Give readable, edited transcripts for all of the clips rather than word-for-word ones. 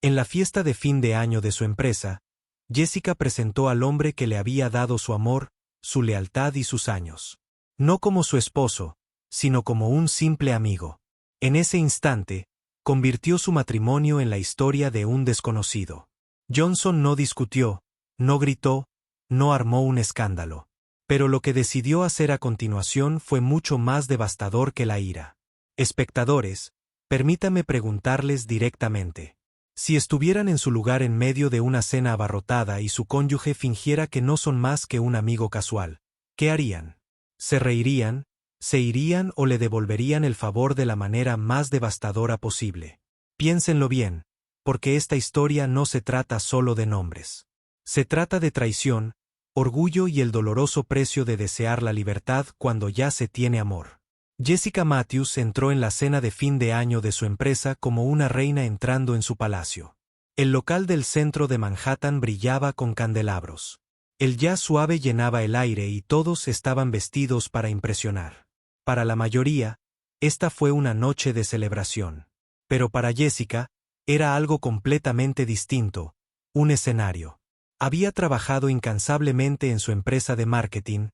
En la fiesta de fin de año de su empresa, Jessica presentó al hombre que le había dado su amor, su lealtad y sus años. No como su esposo, sino como un simple amigo. En ese instante, convirtió su matrimonio en la historia de un desconocido. Johnson no discutió, no gritó, no armó un escándalo. Pero lo que decidió hacer a continuación fue mucho más devastador que la ira. Espectadores, permítame preguntarles directamente. Si estuvieran en su lugar en medio de una cena abarrotada y su cónyuge fingiera que no son más que un amigo casual, ¿qué harían? ¿Se reirían, se irían o le devolverían el favor de la manera más devastadora posible? Piénsenlo bien, porque esta historia no se trata solo de nombres. Se trata de traición, orgullo y el doloroso precio de desear la libertad cuando ya se tiene amor. Jessica Matthews entró en la cena de fin de año de su empresa como una reina entrando en su palacio. El local del centro de Manhattan brillaba con candelabros. El jazz suave llenaba el aire y todos estaban vestidos para impresionar. Para la mayoría, esta fue una noche de celebración. Pero para Jessica, era algo completamente distinto, un escenario. Había trabajado incansablemente en su empresa de marketing,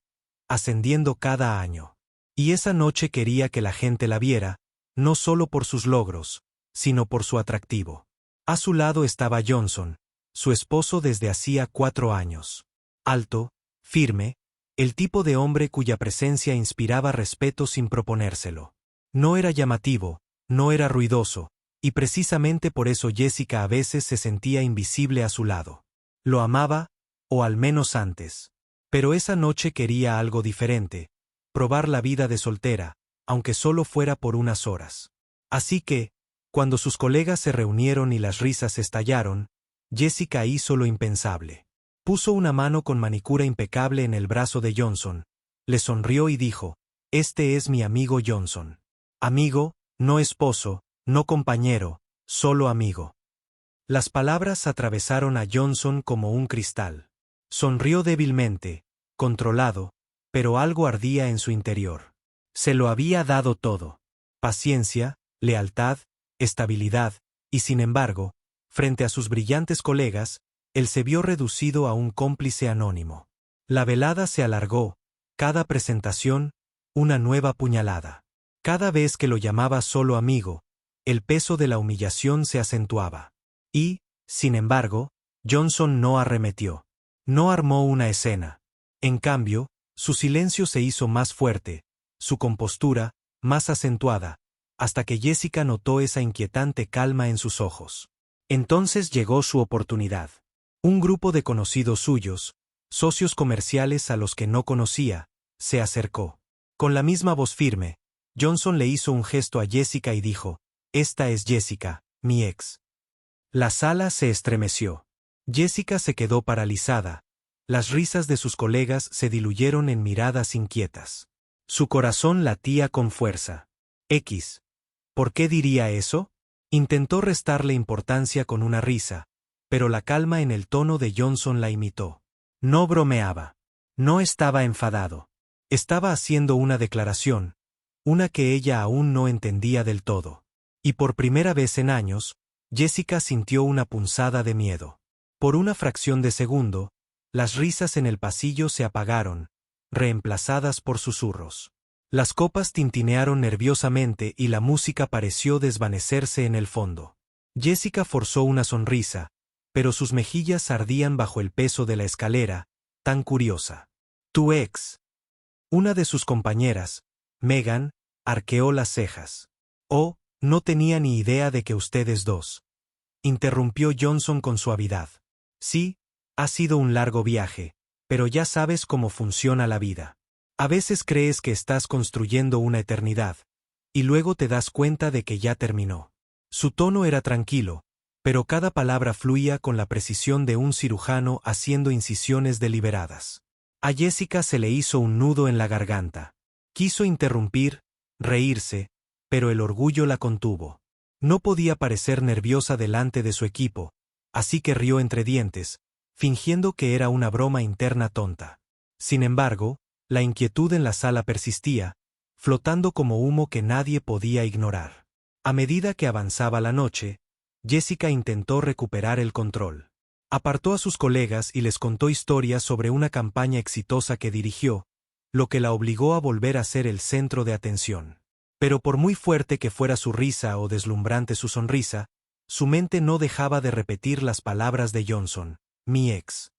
ascendiendo cada año. Y esa noche quería que la gente la viera, no solo por sus logros, sino por su atractivo. A su lado estaba Johnson, su esposo desde hacía 4 años. Alto, firme, el tipo de hombre cuya presencia inspiraba respeto sin proponérselo. No era llamativo, no era ruidoso, y precisamente por eso Jessica a veces se sentía invisible a su lado. Lo amaba, o al menos antes. Pero esa noche quería algo diferente. Probar la vida de soltera, aunque solo fuera por unas horas. Así que, cuando sus colegas se reunieron y las risas estallaron, Jessica hizo lo impensable. Puso una mano con manicura impecable en el brazo de Johnson, le sonrió y dijo: «Este es mi amigo Johnson». Amigo, no esposo, no compañero, solo amigo. Las palabras atravesaron a Johnson como un cristal. Sonrió débilmente, controlado, pero algo ardía en su interior. Se lo había dado todo. Paciencia, lealtad, estabilidad, y sin embargo, frente a sus brillantes colegas, él se vio reducido a un cómplice anónimo. La velada se alargó, cada presentación, una nueva puñalada. Cada vez que lo llamaba solo amigo, el peso de la humillación se acentuaba. Y, sin embargo, Johnson no arremetió. No armó una escena. En cambio, su silencio se hizo más fuerte, su compostura, más acentuada, hasta que Jessica notó esa inquietante calma en sus ojos. Entonces llegó su oportunidad. Un grupo de conocidos suyos, socios comerciales a los que no conocía, se acercó. Con la misma voz firme, Johnson le hizo un gesto a Jessica y dijo: «Esta es Jessica, mi ex». La sala se estremeció. Jessica se quedó paralizada. Las risas de sus colegas se diluyeron en miradas inquietas. Su corazón latía con fuerza. ¿Por qué diría eso? Intentó restarle importancia con una risa, pero la calma en el tono de Johnson la imitó. No bromeaba. No estaba enfadado. Estaba haciendo una declaración, una que ella aún no entendía del todo. Y por primera vez en años, Jessica sintió una punzada de miedo. Por una fracción de segundo, las risas en el pasillo se apagaron, reemplazadas por susurros. Las copas tintinearon nerviosamente y la música pareció desvanecerse en el fondo. Jessica forzó una sonrisa, pero sus mejillas ardían bajo el peso de la escalera, tan curiosa. «¿Tu ex?» Una de sus compañeras, Megan, arqueó las cejas. «Oh, no tenía ni idea de que ustedes dos», interrumpió Johnson con suavidad. «Sí, ha sido un largo viaje, pero ya sabes cómo funciona la vida. A veces crees que estás construyendo una eternidad, y luego te das cuenta de que ya terminó». Su tono era tranquilo, pero cada palabra fluía con la precisión de un cirujano haciendo incisiones deliberadas. A Jessica se le hizo un nudo en la garganta. Quiso interrumpir, reírse, pero el orgullo la contuvo. No podía parecer nerviosa delante de su equipo, así que rió entre dientes, fingiendo que era una broma interna tonta. Sin embargo, la inquietud en la sala persistía, flotando como humo que nadie podía ignorar. A medida que avanzaba la noche, Jessica intentó recuperar el control. Apartó a sus colegas y les contó historias sobre una campaña exitosa que dirigió, lo que la obligó a volver a ser el centro de atención. Pero por muy fuerte que fuera su risa o deslumbrante su sonrisa, su mente no dejaba de repetir las palabras de Johnson, mi ex.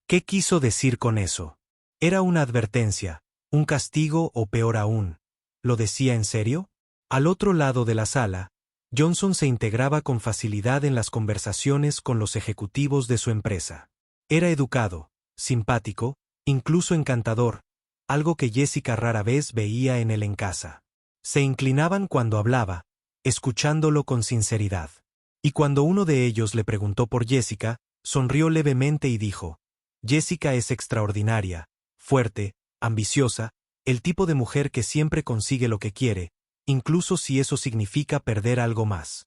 ¿Qué quiso decir con eso? ¿Era una advertencia, un castigo o peor aún? ¿Lo decía en serio? Al otro lado de la sala, Johnson se integraba con facilidad en las conversaciones con los ejecutivos de su empresa. Era educado, simpático, incluso encantador, algo que Jessica rara vez veía en él en casa. Se inclinaban cuando hablaba, escuchándolo con sinceridad. Y cuando uno de ellos le preguntó por Jessica, sonrió levemente y dijo, Jessica es extraordinaria, fuerte, ambiciosa, el tipo de mujer que siempre consigue lo que quiere, incluso si eso significa perder algo más.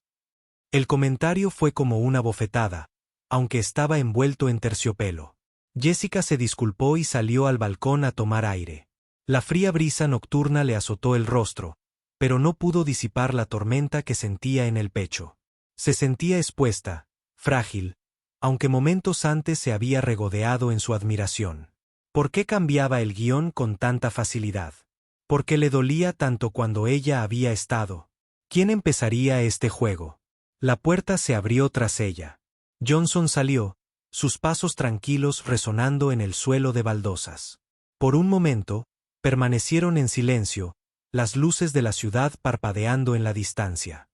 El comentario fue como una bofetada, aunque estaba envuelto en terciopelo. Jessica se disculpó y salió al balcón a tomar aire. La fría brisa nocturna le azotó el rostro, pero no pudo disipar la tormenta que sentía en el pecho. Se sentía expuesta, frágil, aunque momentos antes se había regodeado en su admiración. ¿Por qué cambiaba el guión con tanta facilidad? ¿Por qué le dolía tanto cuando ella había estado? ¿Quién empezaría este juego? La puerta se abrió tras ella. Johnson salió, sus pasos tranquilos resonando en el suelo de baldosas. Por un momento, permanecieron en silencio, las luces de la ciudad parpadeando en la distancia.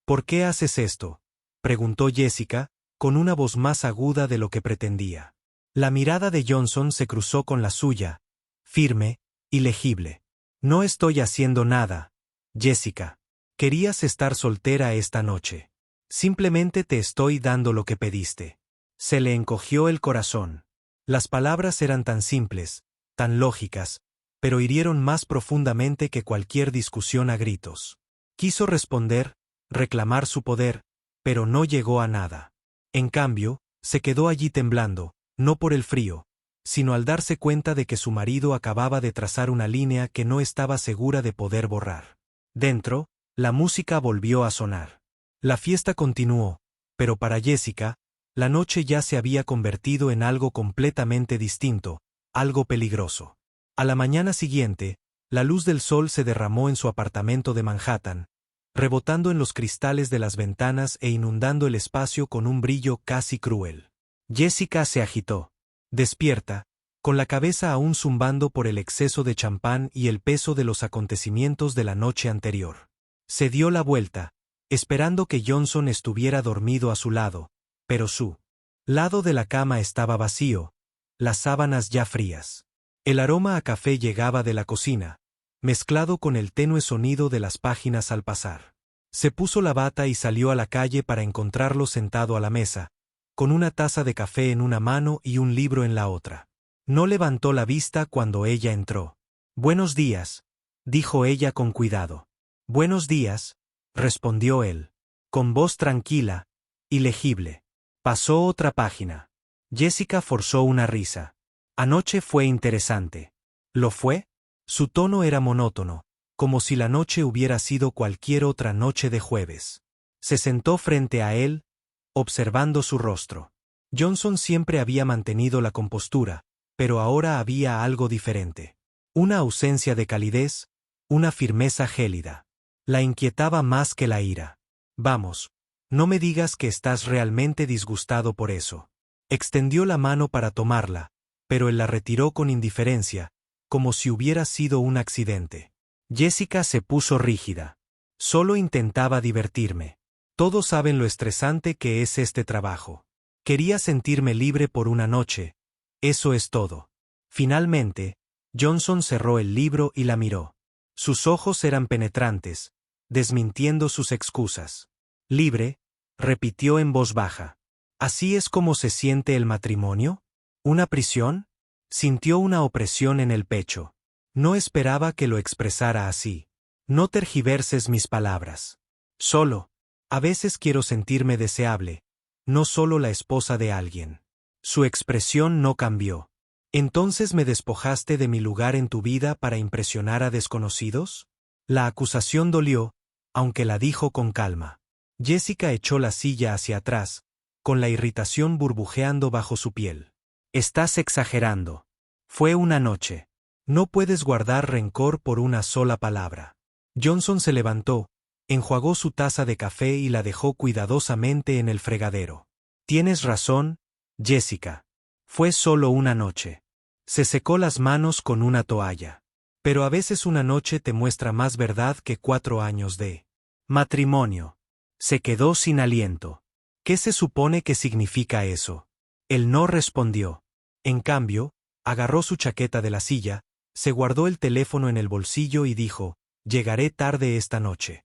¿Por qué haces esto?, preguntó Jessica, con una voz más aguda de lo que pretendía. La mirada de Johnson se cruzó con la suya, firme, ilegible. No estoy haciendo nada, Jessica. Querías estar soltera esta noche. Simplemente te estoy dando lo que pediste. Se le encogió el corazón. Las palabras eran tan simples, tan lógicas, pero hirieron más profundamente que cualquier discusión a gritos. Quiso responder, reclamar su poder, pero no llegó a nada. En cambio, se quedó allí temblando, no por el frío, sino al darse cuenta de que su marido acababa de trazar una línea que no estaba segura de poder borrar. Dentro, la música volvió a sonar. La fiesta continuó, pero para Jessica, la noche ya se había convertido en algo completamente distinto, algo peligroso. A la mañana siguiente, la luz del sol se derramó en su apartamento de Manhattan, rebotando en los cristales de las ventanas e inundando el espacio con un brillo casi cruel. Jessica se agitó. Despierta, con la cabeza aún zumbando por el exceso de champán y el peso de los acontecimientos de la noche anterior. Se dio la vuelta, esperando que Johnson estuviera dormido a su lado, pero su lado de la cama estaba vacío, las sábanas ya frías. El aroma a café llegaba de la cocina, mezclado con el tenue sonido de las páginas al pasar. Se puso la bata y salió a la calle para encontrarlo sentado a la mesa, con una taza de café en una mano y un libro en la otra. No levantó la vista cuando ella entró. «Buenos días», dijo ella con cuidado. «Buenos días», respondió él, con voz tranquila, ilegible. Pasó otra página. Jessica forzó una risa. «Anoche fue interesante». ¿Lo fue? Su tono era monótono, como si la noche hubiera sido cualquier otra noche de jueves. Se sentó frente a él, observando su rostro. Johnson siempre había mantenido la compostura, pero ahora había algo diferente. Una ausencia de calidez, una firmeza gélida. La inquietaba más que la ira. «Vamos, no me digas que estás realmente disgustado por eso». Extendió la mano para tomarla, pero él la retiró con indiferencia, como si hubiera sido un accidente. Jessica se puso rígida. «Solo intentaba divertirme. Todos saben lo estresante que es este trabajo. Quería sentirme libre por una noche. Eso es todo». Finalmente, Johnson cerró el libro y la miró. Sus ojos eran penetrantes, desmintiendo sus excusas. «Libre», repitió en voz baja. «¿Así es como se siente el matrimonio? ¿Una prisión?» Sintió una opresión en el pecho. No esperaba que lo expresara así. «No tergiverses mis palabras. Solo, a veces quiero sentirme deseable, no solo la esposa de alguien». Su expresión no cambió. «¿Entonces me despojaste de mi lugar en tu vida para impresionar a desconocidos?» La acusación dolió, aunque la dijo con calma. Jessica echó la silla hacia atrás, con la irritación burbujeando bajo su piel. Estás exagerando. Fue una noche. No puedes guardar rencor por una sola palabra. Johnson se levantó, enjuagó su taza de café y la dejó cuidadosamente en el fregadero. Tienes razón, Jessica. Fue solo una noche. Se secó las manos con una toalla. Pero a veces una noche te muestra más verdad que 4 años de matrimonio. Se quedó sin aliento. ¿Qué se supone que significa eso? Él no respondió. En cambio, agarró su chaqueta de la silla, se guardó el teléfono en el bolsillo y dijo, llegaré tarde esta noche.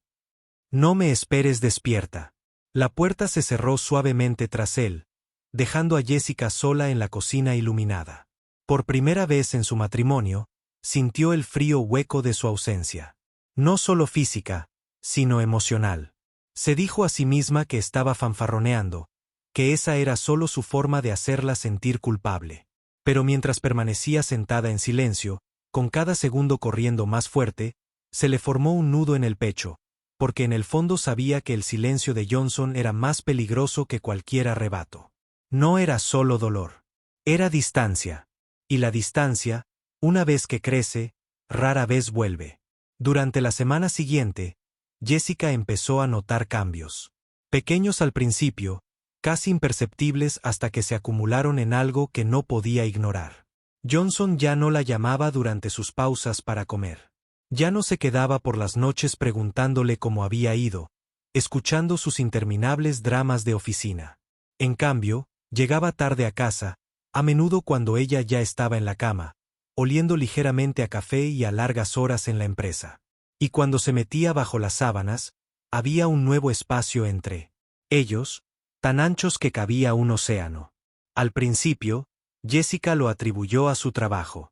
No me esperes despierta. La puerta se cerró suavemente tras él, dejando a Jessica sola en la cocina iluminada. Por primera vez en su matrimonio, sintió el frío hueco de su ausencia. No solo física, sino emocional. Se dijo a sí misma que estaba fanfarroneando, que esa era solo su forma de hacerla sentir culpable. Pero mientras permanecía sentada en silencio, con cada segundo corriendo más fuerte, se le formó un nudo en el pecho, porque en el fondo sabía que el silencio de Johnson era más peligroso que cualquier arrebato. No era solo dolor. Era distancia. Y la distancia, una vez que crece, rara vez vuelve. Durante la semana siguiente, Jessica empezó a notar cambios. Pequeños al principio, casi imperceptibles hasta que se acumularon en algo que no podía ignorar. Johnson ya no la llamaba durante sus pausas para comer. Ya no se quedaba por las noches preguntándole cómo había ido, escuchando sus interminables dramas de oficina. En cambio, llegaba tarde a casa, a menudo cuando ella ya estaba en la cama, oliendo ligeramente a café y a largas horas en la empresa. Y cuando se metía bajo las sábanas, había un nuevo espacio entre ellos, tan anchos que cabía un océano. Al principio, Jessica lo atribuyó a su trabajo.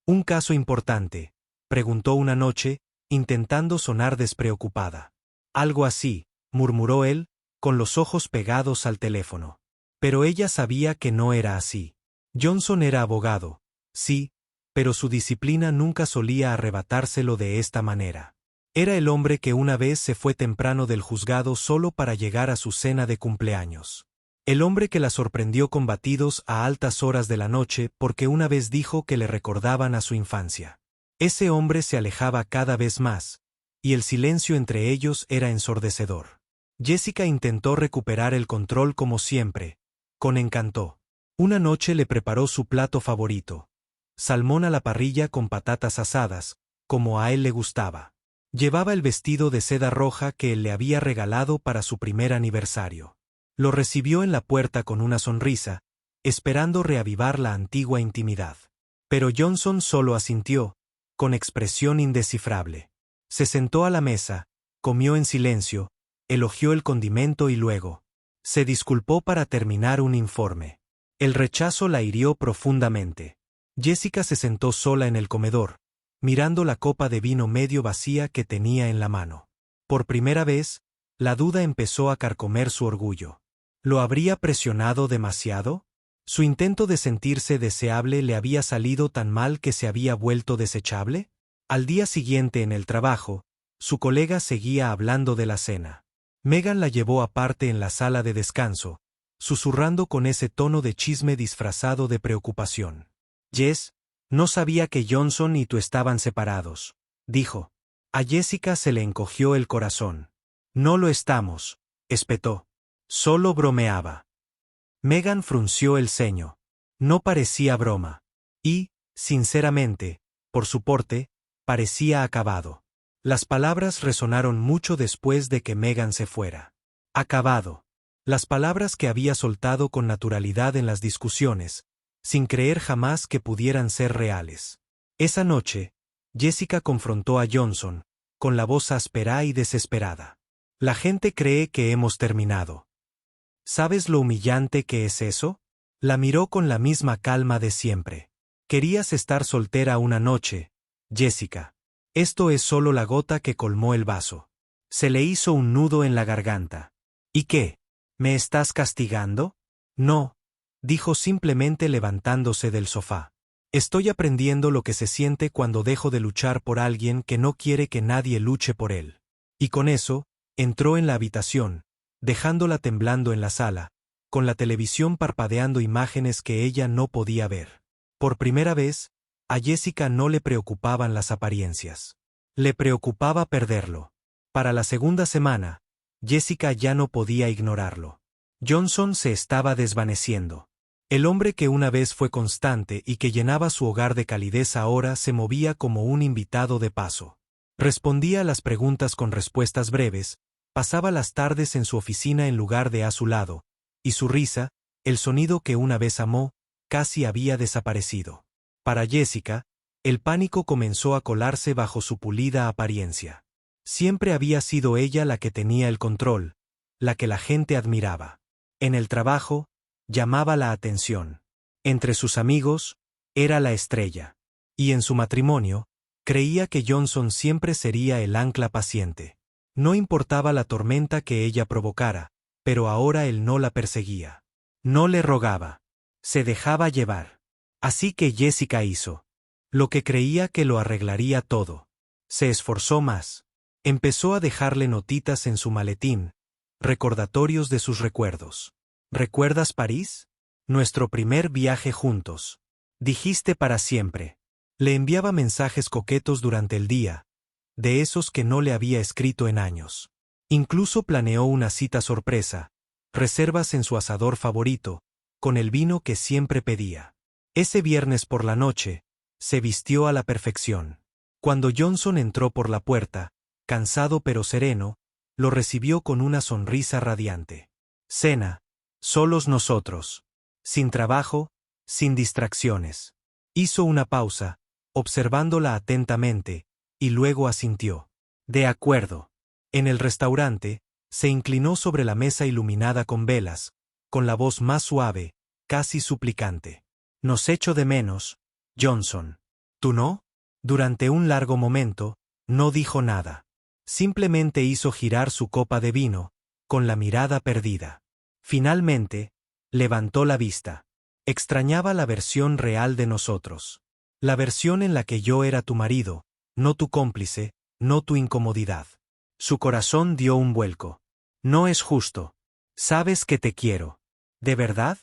¿Un caso importante?, preguntó una noche, intentando sonar despreocupada. Algo así, murmuró él, con los ojos pegados al teléfono. Pero ella sabía que no era así. Johnson era abogado, sí, pero su disciplina nunca solía arrebatárselo de esta manera. Era el hombre que una vez se fue temprano del juzgado solo para llegar a su cena de cumpleaños. El hombre que la sorprendió con batidos a altas horas de la noche porque una vez dijo que le recordaban a su infancia. Ese hombre se alejaba cada vez más, y el silencio entre ellos era ensordecedor. Jessica intentó recuperar el control como siempre, con encanto. Una noche le preparó su plato favorito, salmón a la parrilla con patatas asadas, como a él le gustaba. Llevaba el vestido de seda roja que él le había regalado para su primer aniversario. Lo recibió en la puerta con una sonrisa, esperando reavivar la antigua intimidad. Pero Johnson solo asintió, con expresión indescifrable. Se sentó a la mesa, comió en silencio, elogió el condimento y luego se disculpó para terminar un informe. El rechazo la hirió profundamente. Jessica se sentó sola en el comedor, mirando la copa de vino medio vacía que tenía en la mano. Por primera vez, la duda empezó a carcomer su orgullo. ¿Lo habría presionado demasiado? ¿Su intento de sentirse deseable le había salido tan mal que se había vuelto desechable? Al día siguiente en el trabajo, su colega seguía hablando de la cena. Megan la llevó aparte en la sala de descanso, susurrando con ese tono de chisme disfrazado de preocupación. Jess, no sabía que Johnson y tú estaban separados, dijo. A Jessica se le encogió el corazón. No lo estamos, espetó. Solo bromeaba. Megan frunció el ceño. No parecía broma. Y, sinceramente, por su porte, parecía acabado. Las palabras resonaron mucho después de que Megan se fuera. Acabado. Las palabras que había soltado con naturalidad en las discusiones, sin creer jamás que pudieran ser reales. Esa noche, Jessica confrontó a Johnson, con la voz áspera y desesperada. La gente cree que hemos terminado. ¿Sabes lo humillante que es eso? La miró con la misma calma de siempre. Querías estar soltera una noche, Jessica. Esto es solo la gota que colmó el vaso. Se le hizo un nudo en la garganta. ¿Y qué? ¿Me estás castigando? No, dijo simplemente levantándose del sofá. Estoy aprendiendo lo que se siente cuando dejo de luchar por alguien que no quiere que nadie luche por él. Y con eso, entró en la habitación, dejándola temblando en la sala, con la televisión parpadeando imágenes que ella no podía ver. Por primera vez, a Jessica no le preocupaban las apariencias. Le preocupaba perderlo. Para la segunda semana, Jessica ya no podía ignorarlo. Johnson se estaba desvaneciendo. El hombre que una vez fue constante y que llenaba su hogar de calidez ahora se movía como un invitado de paso. Respondía a las preguntas con respuestas breves, pasaba las tardes en su oficina en lugar de a su lado, y su risa, el sonido que una vez amó, casi había desaparecido. Para Jessica, el pánico comenzó a colarse bajo su pulida apariencia. Siempre había sido ella la que tenía el control, la que la gente admiraba. En el trabajo, llamaba la atención. Entre sus amigos, era la estrella. Y en su matrimonio, creía que Johnson siempre sería el ancla paciente. No importaba la tormenta que ella provocara, pero ahora él no la perseguía. No le rogaba. Se dejaba llevar. Así que Jessica hizo lo que creía que lo arreglaría todo. Se esforzó más. Empezó a dejarle notitas en su maletín, recordatorios de sus recuerdos. ¿Recuerdas París? Nuestro primer viaje juntos. Dijiste para siempre. Le enviaba mensajes coquetos durante el día, de esos que no le había escrito en años. Incluso planeó una cita sorpresa, reservas en su asador favorito, con el vino que siempre pedía. Ese viernes por la noche, se vistió a la perfección. Cuando Johnson entró por la puerta, cansado pero sereno, lo recibió con una sonrisa radiante. Cena. Solos nosotros. Sin trabajo, sin distracciones. Hizo una pausa, observándola atentamente, y luego asintió. De acuerdo. En el restaurante, se inclinó sobre la mesa iluminada con velas, con la voz más suave, casi suplicante. Nos echo de menos, Johnson. ¿Tú no? Durante un largo momento, no dijo nada. Simplemente hizo girar su copa de vino, con la mirada perdida. Finalmente, levantó la vista. Extrañaba la versión real de nosotros. La versión en la que yo era tu marido, no tu cómplice, no tu incomodidad. Su corazón dio un vuelco. No es justo. Sabes que te quiero. ¿De verdad?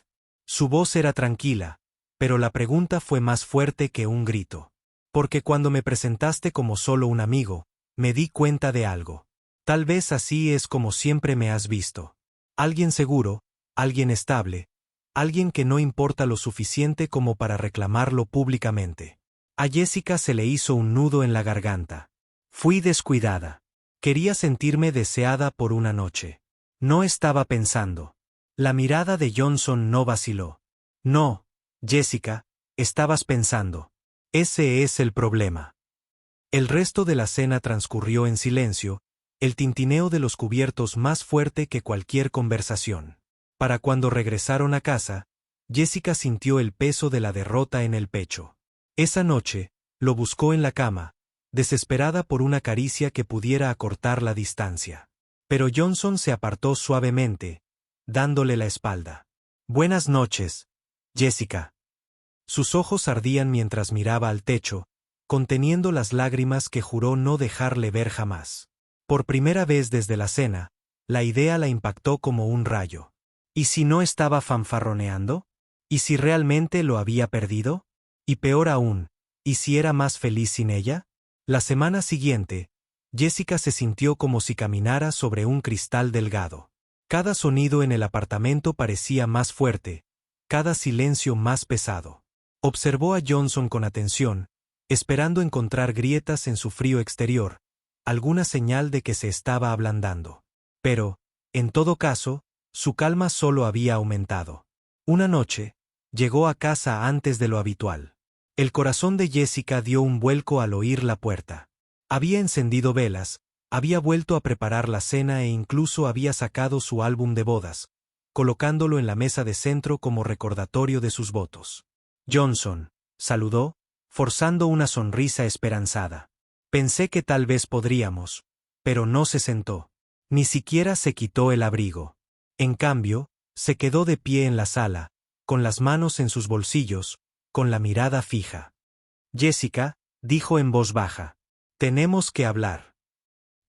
Su voz era tranquila, pero la pregunta fue más fuerte que un grito. Porque cuando me presentaste como solo un amigo, me di cuenta de algo. Tal vez así es como siempre me has visto. Alguien seguro, alguien estable, alguien que no importa lo suficiente como para reclamarlo públicamente. A Jessica se le hizo un nudo en la garganta. Fui descuidada. Quería sentirme deseada por una noche. No estaba pensando. La mirada de Johnson no vaciló. No, Jessica, estabas pensando. Ese es el problema. El resto de la cena transcurrió en silencio, el tintineo de los cubiertos más fuerte que cualquier conversación. Para cuando regresaron a casa, Jessica sintió el peso de la derrota en el pecho. Esa noche, lo buscó en la cama, desesperada por una caricia que pudiera acortar la distancia. Pero Johnson se apartó suavemente, dándole la espalda. Buenas noches, Jessica. Sus ojos ardían mientras miraba al techo, conteniendo las lágrimas que juró no dejarle ver jamás. Por primera vez desde la cena, la idea la impactó como un rayo. ¿Y si no estaba fanfarroneando? ¿Y si realmente lo había perdido? Y peor aún, ¿y si era más feliz sin ella? La semana siguiente, Jessica se sintió como si caminara sobre un cristal delgado. Cada sonido en el apartamento parecía más fuerte, cada silencio más pesado. Observó a Johnson con atención, esperando encontrar grietas en su frío exterior, alguna señal de que se estaba ablandando. Pero, en todo caso, su calma solo había aumentado. Una noche, llegó a casa antes de lo habitual. El corazón de Jessica dio un vuelco al oír la puerta. Había encendido velas, había vuelto a preparar la cena e incluso había sacado su álbum de bodas, colocándolo en la mesa de centro como recordatorio de sus votos. Johnson, saludó, forzando una sonrisa esperanzada. Pensé que tal vez podríamos, pero no se sentó. Ni siquiera se quitó el abrigo. En cambio, se quedó de pie en la sala, con las manos en sus bolsillos, con la mirada fija. Jessica, dijo en voz baja, tenemos que hablar.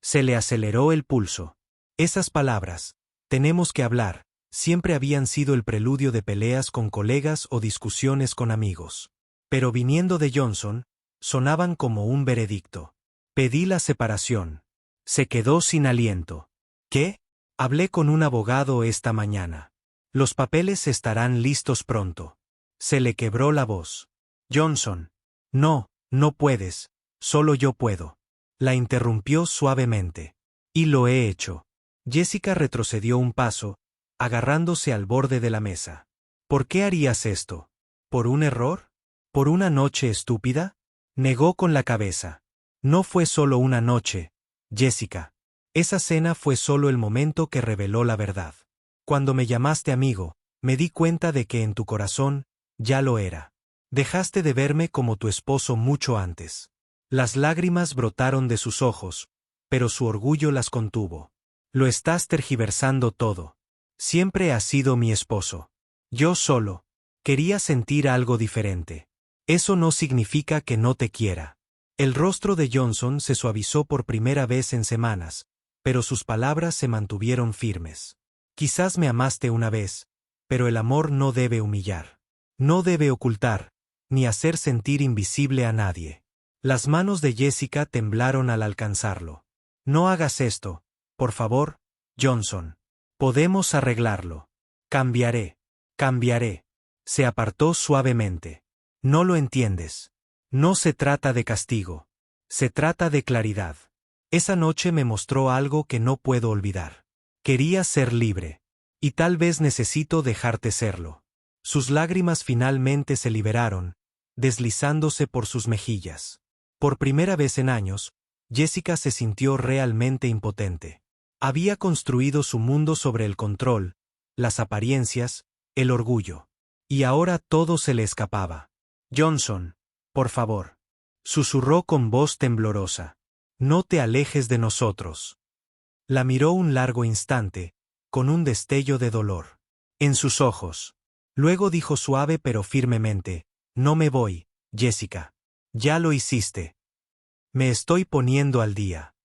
Se le aceleró el pulso. Esas palabras, Tenemos que hablar, siempre habían sido el preludio de peleas con colegas o discusiones con amigos. Pero viniendo de Johnson, sonaban como un veredicto. Pedí la separación. Se quedó sin aliento. ¿Qué? Hablé con un abogado esta mañana. Los papeles estarán listos pronto. Se le quebró la voz. Johnson. No, no puedes, solo yo puedo. La interrumpió suavemente. Y lo he hecho. Jessica retrocedió un paso, agarrándose al borde de la mesa. ¿Por qué harías esto? ¿Por un error? ¿Por una noche estúpida? Negó con la cabeza. No fue solo una noche, Jessica. Esa cena fue solo el momento que reveló la verdad. Cuando me llamaste amigo, me di cuenta de que en tu corazón, ya lo era. Dejaste de verme como tu esposo mucho antes. Las lágrimas brotaron de sus ojos, pero su orgullo las contuvo. Lo estás tergiversando todo. Siempre has sido mi esposo. Yo solo quería sentir algo diferente. Eso no significa que no te quiera. El rostro de Johnson se suavizó por primera vez en semanas, pero sus palabras se mantuvieron firmes. Quizás me amaste una vez, pero el amor no debe humillar. No debe ocultar, ni hacer sentir invisible a nadie. Las manos de Jessica temblaron al alcanzarlo. No hagas esto, por favor, Johnson. Podemos arreglarlo. Cambiaré. Cambiaré. Se apartó suavemente. No lo entiendes. No se trata de castigo. Se trata de claridad. Esa noche me mostró algo que no puedo olvidar. Quería ser libre. Y tal vez necesito dejarte serlo. Sus lágrimas finalmente se liberaron, deslizándose por sus mejillas. Por primera vez en años, Jessica se sintió realmente impotente. Había construido su mundo sobre el control, las apariencias, el orgullo. Y ahora todo se le escapaba. Johnson, por favor. Susurró con voz temblorosa. No te alejes de nosotros. La miró un largo instante, con un destello de dolor en sus ojos. Luego dijo suave pero firmemente, no me voy, Jessica. Ya lo hiciste. Me estoy poniendo al día.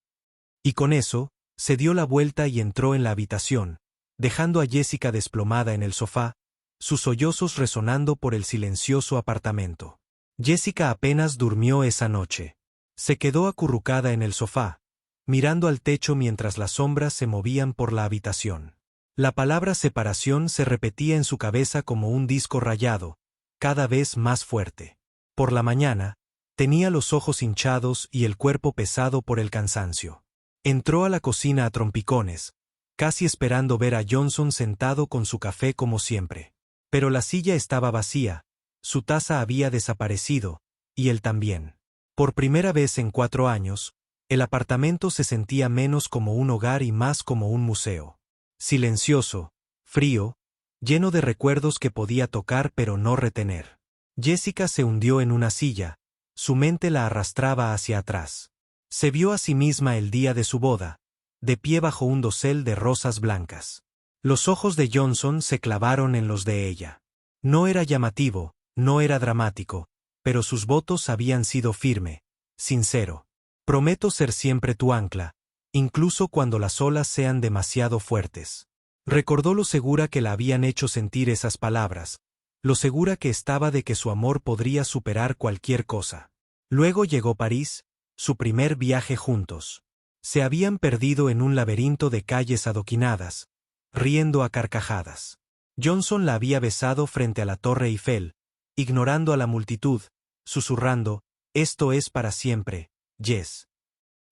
Y con eso, se dio la vuelta y entró en la habitación, dejando a Jessica desplomada en el sofá, sus sollozos resonando por el silencioso apartamento. Jessica apenas durmió esa noche. Se quedó acurrucada en el sofá, mirando al techo mientras las sombras se movían por la habitación. La palabra separación se repetía en su cabeza como un disco rayado, cada vez más fuerte. Por la mañana, tenía los ojos hinchados y el cuerpo pesado por el cansancio. Entró a la cocina a trompicones, casi esperando ver a Johnson sentado con su café como siempre. Pero la silla estaba vacía, su taza había desaparecido, y él también. Por primera vez en 4 años, el apartamento se sentía menos como un hogar y más como un museo. Silencioso, frío, lleno de recuerdos que podía tocar pero no retener. Jessica se hundió en una silla, su mente la arrastraba hacia atrás. Se vio a sí misma el día de su boda, de pie bajo un dosel de rosas blancas. Los ojos de Johnson se clavaron en los de ella. No era llamativo, no era dramático, pero sus votos habían sido firme, sincero. Prometo ser siempre tu ancla, incluso cuando las olas sean demasiado fuertes. Recordó lo segura que la habían hecho sentir esas palabras, lo segura que estaba de que su amor podría superar cualquier cosa. Luego llegó París, su primer viaje juntos. Se habían perdido en un laberinto de calles adoquinadas, riendo a carcajadas. Johnson la había besado frente a la Torre Eiffel, ignorando a la multitud, susurrando, «Esto es para siempre, Jess».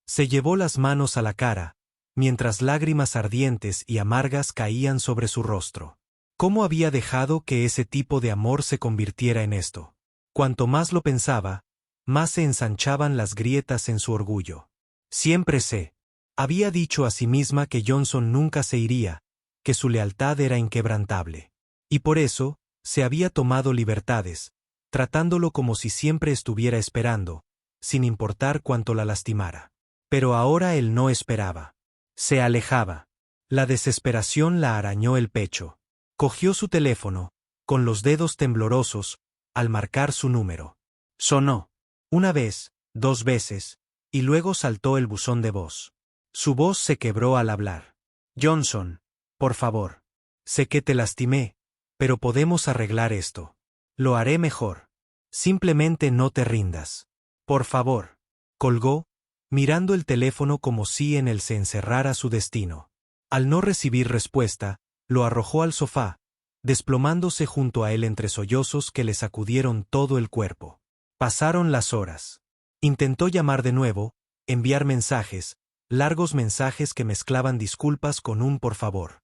Se llevó las manos a la cara, mientras lágrimas ardientes y amargas caían sobre su rostro. ¿Cómo había dejado que ese tipo de amor se convirtiera en esto? Cuanto más lo pensaba, más se ensanchaban las grietas en su orgullo. Siempre sé. Había dicho a sí misma que Johnson nunca se iría, que su lealtad era inquebrantable. Y por eso, se había tomado libertades, tratándolo como si siempre estuviera esperando, sin importar cuánto la lastimara. Pero ahora él no esperaba. Se alejaba. La desesperación la arañó el pecho. Cogió su teléfono, con los dedos temblorosos, al marcar su número. Sonó. Una vez, 2 veces, y luego saltó el buzón de voz. Su voz se quebró al hablar. Johnson. Por favor. Sé que te lastimé, pero podemos arreglar esto. Lo haré mejor. Simplemente no te rindas. Por favor. Colgó, mirando el teléfono como si en él se encerrara su destino. Al no recibir respuesta, lo arrojó al sofá, desplomándose junto a él entre sollozos que le sacudieron todo el cuerpo. Pasaron las horas. Intentó llamar de nuevo, enviar mensajes, largos mensajes que mezclaban disculpas con un por favor.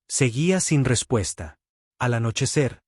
Seguía sin respuesta. Al anochecer,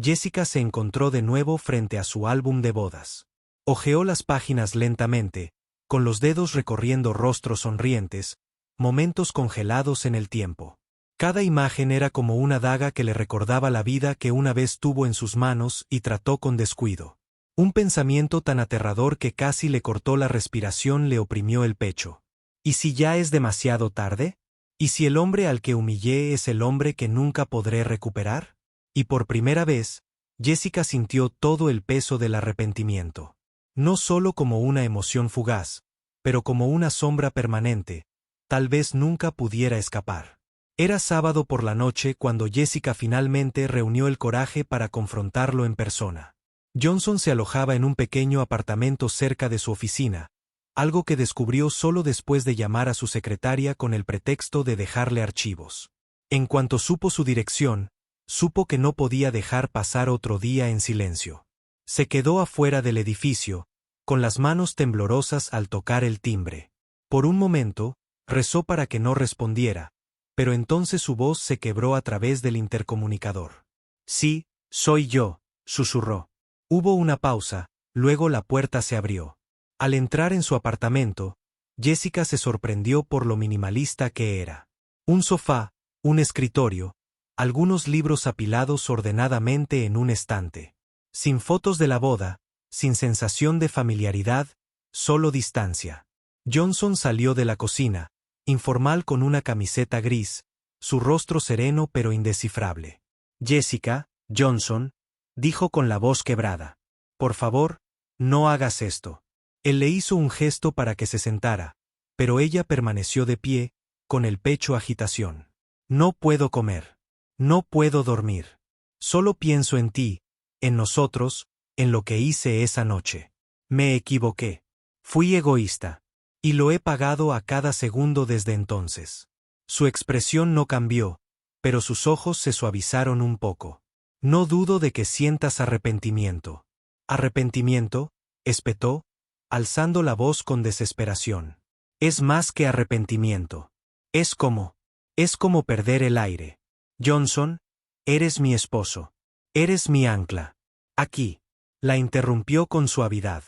Jessica se encontró de nuevo frente a su álbum de bodas. Hojeó las páginas lentamente, con los dedos recorriendo rostros sonrientes, momentos congelados en el tiempo. Cada imagen era como una daga que le recordaba la vida que una vez tuvo en sus manos y trató con descuido. Un pensamiento tan aterrador que casi le cortó la respiración le oprimió el pecho. ¿Y si ya es demasiado tarde? ¿Y si el hombre al que humillé es el hombre que nunca podré recuperar? Y por primera vez, Jessica sintió todo el peso del arrepentimiento. No solo como una emoción fugaz, pero como una sombra permanente, tal vez nunca pudiera escapar. Era sábado por la noche cuando Jessica finalmente reunió el coraje para confrontarlo en persona. Johnson se alojaba en un pequeño apartamento cerca de su oficina, algo que descubrió solo después de llamar a su secretaria con el pretexto de dejarle archivos. En cuanto supo su dirección, supo que no podía dejar pasar otro día en silencio. Se quedó afuera del edificio, con las manos temblorosas al tocar el timbre. Por un momento, rezó para que no respondiera, pero entonces su voz se quebró a través del intercomunicador. Sí, soy yo, susurró. Hubo una pausa, luego la puerta se abrió. Al entrar en su apartamento, Jessica se sorprendió por lo minimalista que era. Un sofá, un escritorio, algunos libros apilados ordenadamente en un estante. Sin fotos de la boda, sin sensación de familiaridad, solo distancia. Johnson salió de la cocina, informal con una camiseta gris, su rostro sereno pero indescifrable. Jessica, Johnson, dijo con la voz quebrada. Por favor, no hagas esto. Él le hizo un gesto para que se sentara, pero ella permaneció de pie, con el pecho agitación. No puedo comer. No puedo dormir. Solo pienso en ti, en nosotros, en lo que hice esa noche. Me equivoqué. Fui egoísta. Y lo he pagado a cada segundo desde entonces. Su expresión no cambió, pero sus ojos se suavizaron un poco. No dudo de que sientas arrepentimiento. ¿Arrepentimiento?, espetó, alzando la voz con desesperación. Es más que arrepentimiento. Es como perder el aire. Johnson, eres mi esposo. Eres mi ancla. Aquí. La interrumpió con suavidad.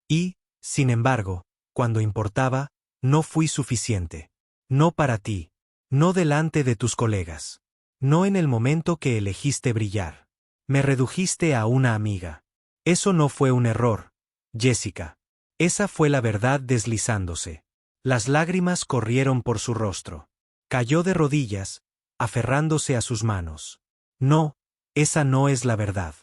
Y, sin embargo, cuando importaba, no fui suficiente. No para ti. No delante de tus colegas. No en el momento que elegiste brillar. Me redujiste a una amiga. Eso no fue un error, Jessica. Esa fue la verdad deslizándose. Las lágrimas corrieron por su rostro. Cayó de rodillas, aferrándose a sus manos. No, esa no es la verdad.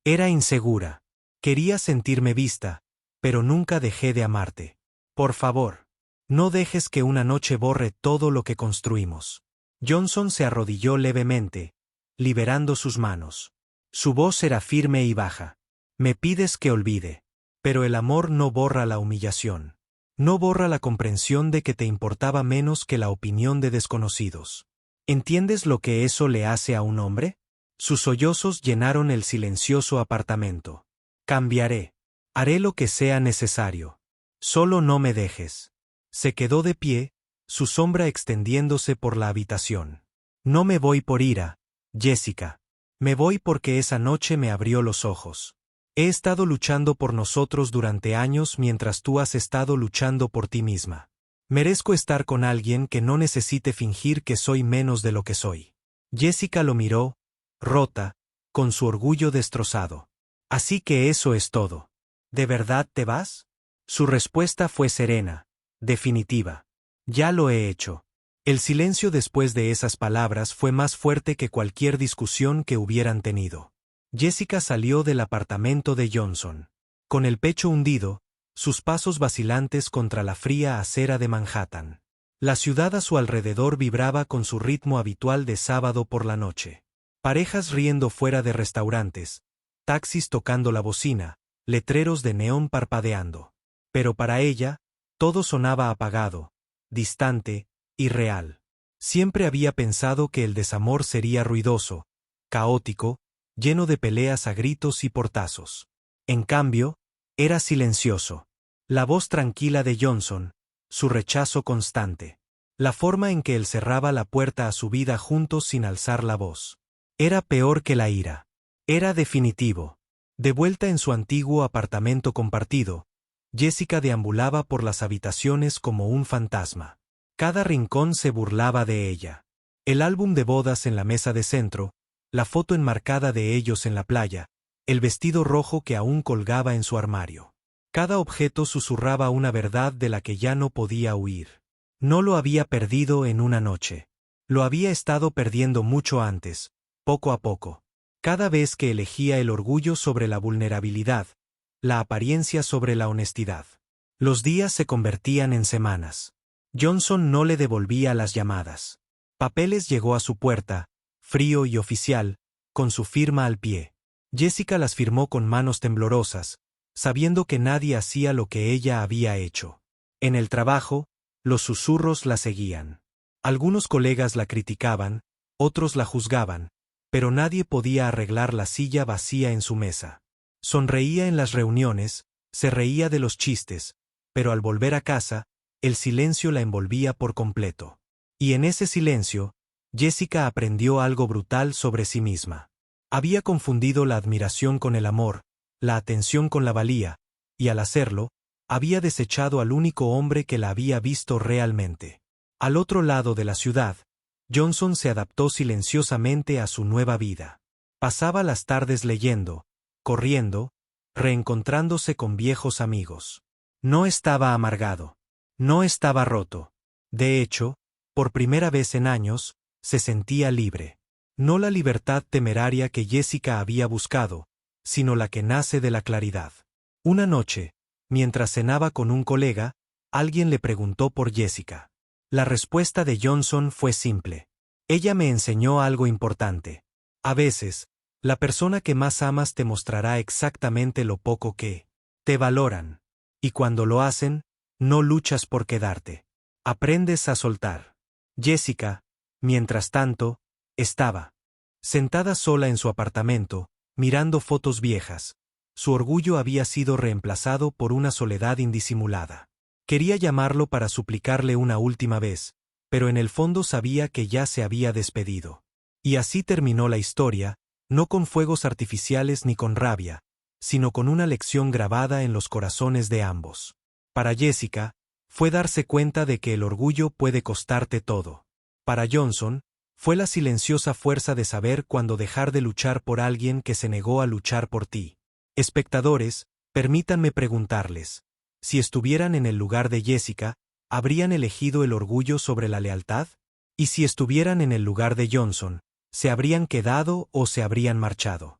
Era insegura. Quería sentirme vista, pero nunca dejé de amarte. Por favor, no dejes que una noche borre todo lo que construimos. Johnson se arrodilló levemente, liberando sus manos. Su voz era firme y baja. Me pides que olvide. Pero el amor no borra la humillación. No borra la comprensión de que te importaba menos que la opinión de desconocidos. ¿Entiendes lo que eso le hace a un hombre? Sus sollozos llenaron el silencioso apartamento. Cambiaré. Haré lo que sea necesario. Solo no me dejes. Se quedó de pie, su sombra extendiéndose por la habitación. No me voy por ira, Jessica. Me voy porque esa noche me abrió los ojos. He estado luchando por nosotros durante años mientras tú has estado luchando por ti misma. Merezco estar con alguien que no necesite fingir que soy menos de lo que soy. Jessica lo miró, rota, con su orgullo destrozado. Así que eso es todo. ¿De verdad te vas? Su respuesta fue serena, definitiva. Ya lo he hecho. El silencio después de esas palabras fue más fuerte que cualquier discusión que hubieran tenido. Jessica salió del apartamento de Johnson. Con el pecho hundido, sus pasos vacilantes contra la fría acera de Manhattan. La ciudad a su alrededor vibraba con su ritmo habitual de sábado por la noche. Parejas riendo fuera de restaurantes, taxis tocando la bocina, letreros de neón parpadeando. Pero para ella, todo sonaba apagado, distante, irreal. Siempre había pensado que el desamor sería ruidoso, caótico, lleno de peleas a gritos y portazos. En cambio, era silencioso. La voz tranquila de Johnson, su rechazo constante. La forma en que él cerraba la puerta a su vida juntos sin alzar la voz. Era peor que la ira. Era definitivo. De vuelta en su antiguo apartamento compartido, Jessica deambulaba por las habitaciones como un fantasma. Cada rincón se burlaba de ella. El álbum de bodas en la mesa de centro, la foto enmarcada de ellos en la playa, el vestido rojo que aún colgaba en su armario. Cada objeto susurraba una verdad de la que ya no podía huir. No lo había perdido en una noche. Lo había estado perdiendo mucho antes, poco a poco. Cada vez que elegía el orgullo sobre la vulnerabilidad, la apariencia sobre la honestidad. Los días se convertían en semanas. Johnson no le devolvía las llamadas. Papeles llegó a su puerta, frío y oficial, con su firma al pie. Jessica las firmó con manos temblorosas, sabiendo que nadie hacía lo que ella había hecho. En el trabajo, los susurros la seguían. Algunos colegas la criticaban, otros la juzgaban, pero nadie podía arreglar la silla vacía en su mesa. Sonreía en las reuniones, se reía de los chistes, pero al volver a casa, el silencio la envolvía por completo. Y en ese silencio, Jessica aprendió algo brutal sobre sí misma. Había confundido la admiración con el amor, la atención con la valía, y al hacerlo, había desechado al único hombre que la había visto realmente. Al otro lado de la ciudad, Johnson se adaptó silenciosamente a su nueva vida. Pasaba las tardes leyendo, corriendo, reencontrándose con viejos amigos. No estaba amargado. No estaba roto. De hecho, por primera vez en años, se sentía libre. No la libertad temeraria que Jessica había buscado, sino la que nace de la claridad. Una noche, mientras cenaba con un colega, alguien le preguntó por Jessica. La respuesta de Johnson fue simple. Ella me enseñó algo importante. A veces, la persona que más amas te mostrará exactamente lo poco que te valoran. Y cuando lo hacen, no luchas por quedarte. Aprendes a soltar. Jessica, mientras tanto, estaba sentada sola en su apartamento, mirando fotos viejas. Su orgullo había sido reemplazado por una soledad indisimulada. Quería llamarlo para suplicarle una última vez, pero en el fondo sabía que ya se había despedido. Y así terminó la historia, no con fuegos artificiales ni con rabia, sino con una lección grabada en los corazones de ambos. Para Jessica, fue darse cuenta de que el orgullo puede costarte todo. Para Johnson, fue la silenciosa fuerza de saber cuándo dejar de luchar por alguien que se negó a luchar por ti. Espectadores, permítanme preguntarles, si estuvieran en el lugar de Jessica, ¿habrían elegido el orgullo sobre la lealtad? Y si estuvieran en el lugar de Johnson, ¿se habrían quedado o se habrían marchado?